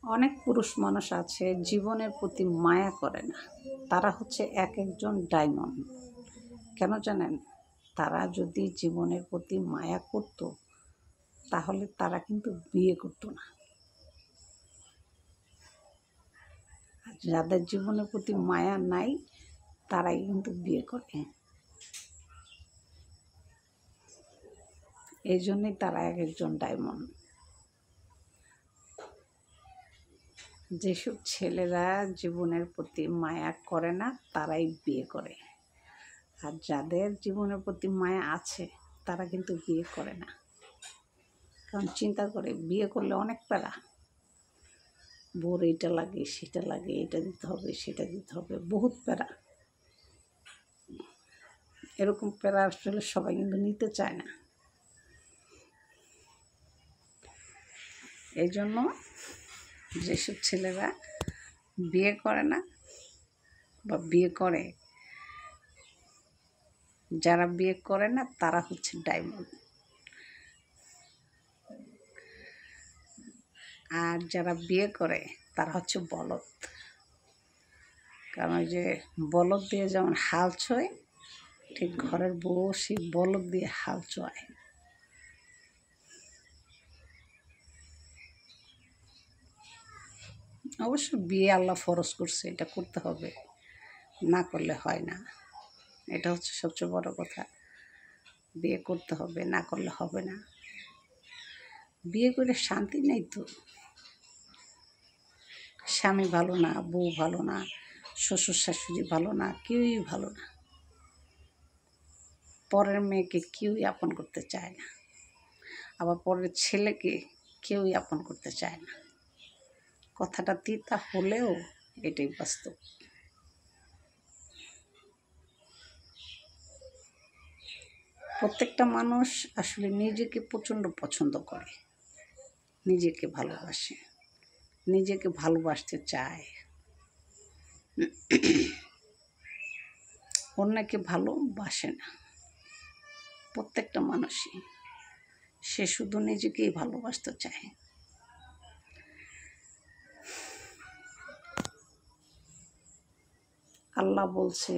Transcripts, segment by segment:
অনেক পুরুষ মানুষ আছে জীবনের প্রতি মায়া করে না। তারা হচ্ছে এক একজন ডায়মন্ড। কেন জানেন? তারা যদি জীবনের প্রতি মায়া করত তাহলে তারা কিন্তু বিয়ে করতো না। আর যাদের জীবনের প্রতি মায়া নাই তারাই কিন্তু বিয়ে করে। এই জন্যই তারা এক একজন ডায়মন্ড। যেসব ছেলেরা জীবনের প্রতি মায়া করে না তারাই বিয়ে করে, আর যাদের জীবনের প্রতি মায়া আছে তারা কিন্তু বিয়ে করে না। কারণ চিন্তা করে বিয়ে করলে অনেক প্যারা, বোর এইটা লাগে সেটা লাগে, এটা দিতে হবে সেটা দিতে হবে, বহুত প্যারা। এরকম প্যারা আসলে সবাই কিন্তু নিতে চায় না। এই জন্য যেসব ছেলেরা বিয়ে করে না বা বিয়ে করে, যারা বিয়ে করে না তারা হচ্ছে ডায়মন্ড। আর যারা বিয়ে করে তারা হচ্ছে বলদ। কারণ ওই যে বলদ দিয়ে যেমন হাল ছোয়, ঠিক ঘরের বউ সেই বলদ দিয়ে হাল চোয়ায়। অবশ্য বিয়ে আল্লাহ ফরজ করছে, এটা করতে হবে, না করলে হয় না। এটা হচ্ছে সবচেয়ে বড় কথা। বিয়ে করতে হবে, না করলে হবে না। বিয়ে করে শান্তি নেই তো। স্বামী ভালো না, বউ ভালো না, শ্বশুর শাশুড়ি ভালো না, কেউই ভালো না। পরের মেয়েকে কেউই আপন করতে চায় না, আবার পরের ছেলেকে কেউই আপন করতে চায় না। কথাটা তিতা হলেও এটাই বাস্তব। প্রত্যেকটা মানুষ আসলে নিজেকে প্রচণ্ড পছন্দ করে, নিজেকে ভালোবাসে, নিজেকে ভালোবাসতে চায়, অন্যকে ভালোবাসে না। প্রত্যেকটা মানুষই সে শুধু নিজেকেই ভালোবাসতে চায়। আল্লাহ বলছে,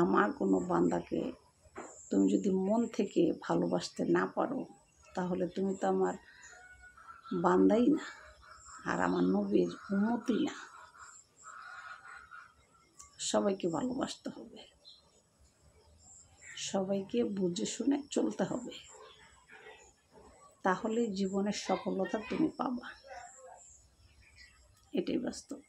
আমার কোনো বান্দাকে তুমি যদি মন থেকে ভালোবাসতে না পারো তাহলে তুমি তো আমার বান্দাই না, আর আমার নবীর উম্মতই না। সবাইকে ভালোবাসতে হবে, সবাইকে বুঝে শুনে চলতে হবে, তাহলে জীবনের সফলতা তুমি পাবা। এটাই বাস্তব।